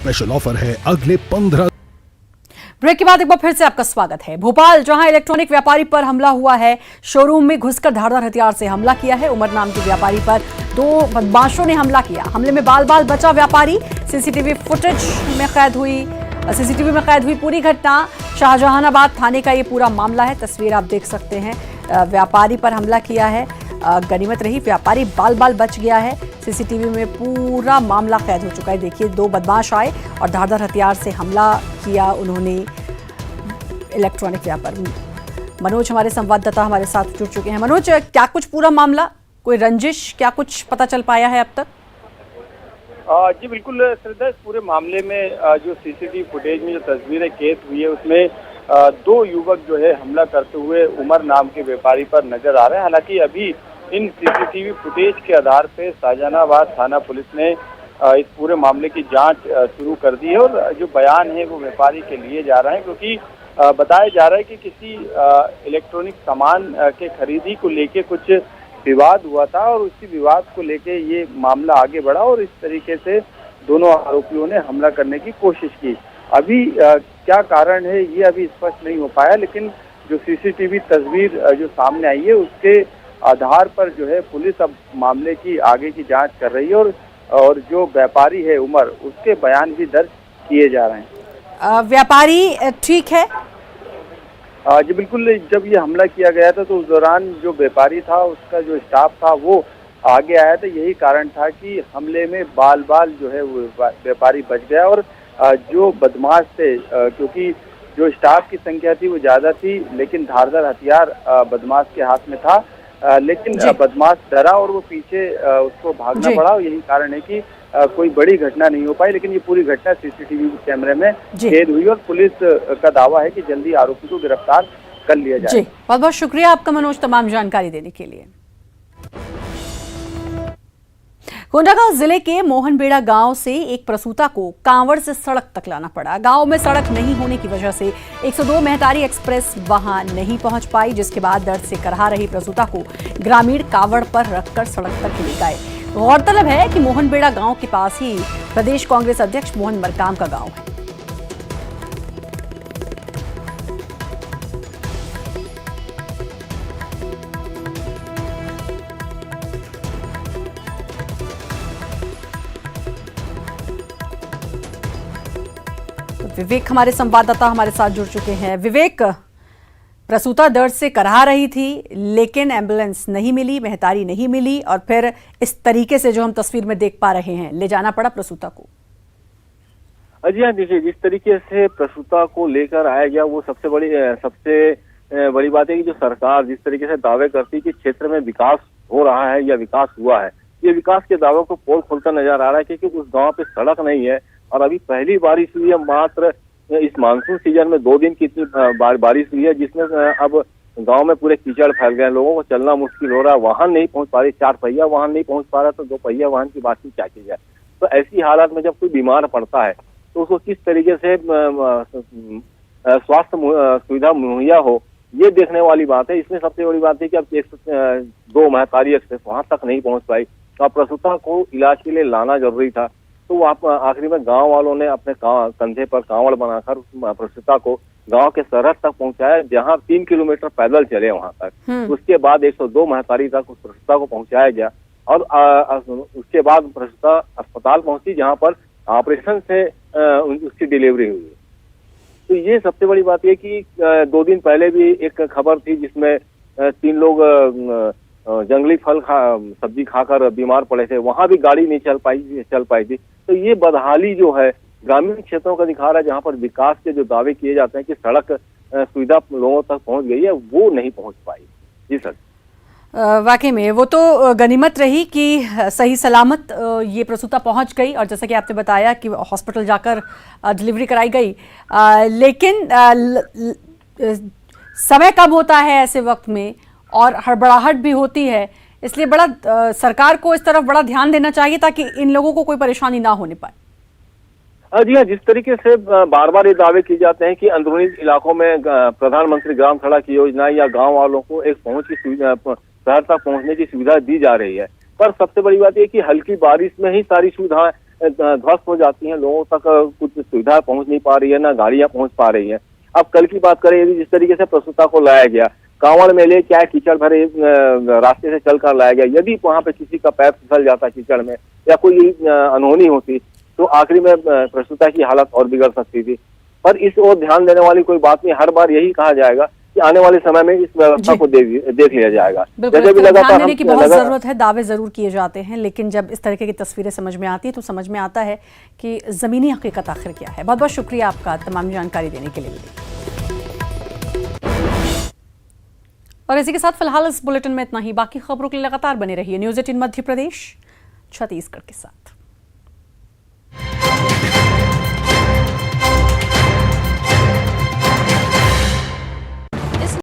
Special offer है अगले 15। Break के बाद एक बार फिर से आपका स्वागत है। भोपाल जहां इलेक्ट्रॉनिक व्यापारी पर हमला हुआ है, शोरूम में घुसकर धारदार हथियार से हमला किया है। उमर नाम के व्यापारी पर दो बदमाशों ने हमला किया। हमले में बाल बाल बचा व्यापारी। सीसीटीवी में कैद हुई पूरी घटना। शाहजहानाबाद थाने का ये पूरा मामला है। तस्वीर आप देख सकते हैं। व्यापारी पर हमला किया है, गनीमत रही व्यापारी बाल बाल बच गया है। सीसीटीवी में पूरा मामला कैद हो चुका है। देखिए, दो बदमाश आए और धारदार हथियार से हमला किया उन्होंने इलेक्ट्रॉनिक व्यापारी। मनोज हमारे संवाददाता हमारे साथ जुड़ चुके हैं। मनोज, क्या कुछ पूरा मामला, कोई रंजिश, क्या कुछ पता चल पाया है अब तक? जी बिल्कुल श्रद्धा, इस पूरे मामले में जो सीसीटीवी फुटेज में जो तस्वीरें कैद हुई है उसमें दो युवक जो है हमला करते हुए उमर नाम के व्यापारी पर नजर आ रहे हैं। हालांकि अभी इन सीसीटीवी फुटेज के आधार पे शाहजहानाबाद थाना पुलिस ने इस पूरे मामले की जांच शुरू कर दी है और जो बयान है वो व्यापारी के लिए जा रहे हैं, क्योंकि बताया जा रहा है कि किसी इलेक्ट्रॉनिक सामान के खरीदी को लेके कुछ विवाद हुआ था और उसी विवाद को लेके ये मामला आगे बढ़ा और इस तरीके से दोनों आरोपियों ने हमला करने की कोशिश की। अभी क्या कारण है ये अभी स्पष्ट नहीं हो पाया, लेकिन जो सीसीटीवी तस्वीर जो सामने आई है उसके आधार पर जो है पुलिस अब मामले की आगे की जांच कर रही है और जो व्यापारी है उमर, उसके बयान भी दर्ज किए जा रहे हैं। व्यापारी ठीक है? जी बिल्कुल, जब ये हमला किया गया था तो उस दौरान जो व्यापारी था उसका जो स्टाफ था वो आगे आया था। यही कारण था कि हमले में बाल बाल जो है वो व्यापारी बच गया और जो बदमाश थे, क्योंकि जो स्टाफ की संख्या थी वो ज्यादा थी लेकिन धारदार हथियार बदमाश के हाथ में था, लेकिन बदमाश डरा और वो पीछे उसको भागना पड़ा। यही कारण है कि कोई बड़ी घटना नहीं हो पाई, लेकिन ये पूरी घटना सीसीटीवी कैमरे में कैद हुई और पुलिस का दावा है कि जल्दी आरोपी को गिरफ्तार कर लिया जाए। बहुत बहुत शुक्रिया आपका मनोज, तमाम जानकारी देने के लिए। कोंडागांव जिले के मोहनबेड़ा गांव से एक प्रसूता को कांवड़ से सड़क तक लाना पड़ा। गांव में सड़क नहीं होने की वजह से 102 मेहतारी एक्सप्रेस वहां नहीं पहुंच पाई, जिसके बाद दर्द से करहा रही प्रसूता को ग्रामीण कांवड़ पर रखकर सड़क तक ले गए। गौरतलब है कि मोहनबेड़ा गांव के पास ही प्रदेश कांग्रेस अध्यक्ष मोहन मरकाम का गांव है। विवेक हमारे संवाददाता हमारे साथ जुड़ चुके हैं। विवेक, प्रसूता दर्द से करहा रही थी लेकिन एम्बुलेंस नहीं मिली, मेहतारी नहीं मिली और फिर इस तरीके से जो हम तस्वीर में देख पा रहे हैं, ले जाना पड़ा प्रसूता को। जी हाँ, देखिए जिस तरीके से प्रसूता को लेकर आया गया वो सबसे बड़ी बात है कि जो सरकार जिस तरीके से दावे करती है कि क्षेत्र में विकास हो रहा है या विकास हुआ है, ये विकास के दावों को पोल खोलकर नजर आ रहा है, क्योंकि उस गाँव पे सड़क नहीं है और अभी पहली बारिश हुई है। मात्र इस मानसून सीजन में 2 दिन की इतनी बारिश हुई है जिसमें अब गांव में पूरे कीचड़ फैल गए, लोगों को चलना मुश्किल हो रहा है, वाहन नहीं पहुंच पा रहे, 4 पहिया वाहन नहीं पहुंच पा रहा तो 2 पहिया वाहन की बात ही क्या की जाए। तो ऐसी हालात में जब कोई बीमार पड़ता है तो उसको किस तरीके से स्वास्थ्य सुविधा मुहैया हो, ये देखने वाली बात है। इसमें सबसे बड़ी बात है कि अब 102 मेहतारी एक्सप्रेस वहां तक नहीं पहुंच पाई, तो प्रसूता को इलाज के लिए लाना जरूरी था। तो आखिरी में गांव वालों ने अपने कंधे पर कांवड़ बनाकर प्रसूता को गांव के सरहद तक पहुंचाया, जहां 3 किलोमीटर पैदल चले वहां तक। उसके बाद 102 मेहतारी तक उस प्रसूता को पहुंचाया गया और उसके बाद प्रसूता अस्पताल पहुंची, जहां पर ऑपरेशन से उसकी डिलीवरी हुई। तो ये सबसे बड़ी बात है कि 2 दिन पहले भी एक खबर थी जिसमें 3 लोग जंगली फल सब्जी खाकर बीमार पड़े थे, वहां भी गाड़ी नहीं चल पाई थी। तो ये बदहाली जो है ग्रामीण क्षेत्रों का दिखा रहा है, जहां पर विकास के जो दावे किए जाते हैं कि सड़क सुविधा लोगों तक पहुंच गई है, वो नहीं पहुंच पाई। जी सर, वाकई में वो तो गनीमत रही कि सही सलामत ये प्रसूता पहुंच गई और जैसा कि आपने बताया कि हॉस्पिटल जाकर डिलीवरी कराई गई, लेकिन समय कम होता है ऐसे वक्त में और हड़बड़ाहट भी होती है, इसलिए बड़ा सरकार को इस तरफ बड़ा ध्यान देना चाहिए ताकि इन लोगों को कोई परेशानी ना होने पाए। जी हाँ, जिस तरीके से बार बार ये दावे किए जाते हैं कि अंदरूनी इलाकों में प्रधानमंत्री ग्राम सड़क योजना या गांव वालों को एक पहुंच की सुविधा, शहर तक पहुंचने की सुविधा दी जा रही है, पर सबसे बड़ी बात यह कि हल्की बारिश में ही सारी सुविधाएं ध्वस्त हो जाती हैं, लोगों तक कुछ सुविधा पहुंच नहीं पा रही है, ना गाड़ियां पहुंच पा रही हैं। अब कल की बात करें, यदि जिस तरीके से प्रस्तुता को लाया गया, कांवड़ मेले क्या कीचड़ भरे रास्ते से चलकर लाया गया, यदि वहां पे किसी का पैर फिसल जाता कीचड़ में या कोई अनहोनी होती तो आखिरी में प्रस्तुता की हालत और बिगड़ सकती थी। पर इस ओर ध्यान देने वाली कोई बात नहीं, हर बार यही कहा जाएगा कि आने वाले समय में इस व्यवस्था को देख लिया जाएगा। जैसे भी लगातार ध्यान देने की बहुत जरूरत है, दावे जरूर किए जाते हैं, लेकिन जब इस तरह की तस्वीरें समझ में आती है तो समझ में आता है कि जमीनी हकीकत आखिर क्या है। बहुत बहुत शुक्रिया आपका तमाम जानकारी देने के लिए। और इसी के साथ फिलहाल इस बुलेटिन में इतना ही। बाकी खबरों के लिए लगातार बने रहिए न्यूज़ 18 मध्य प्रदेश छत्तीसगढ़ के साथ।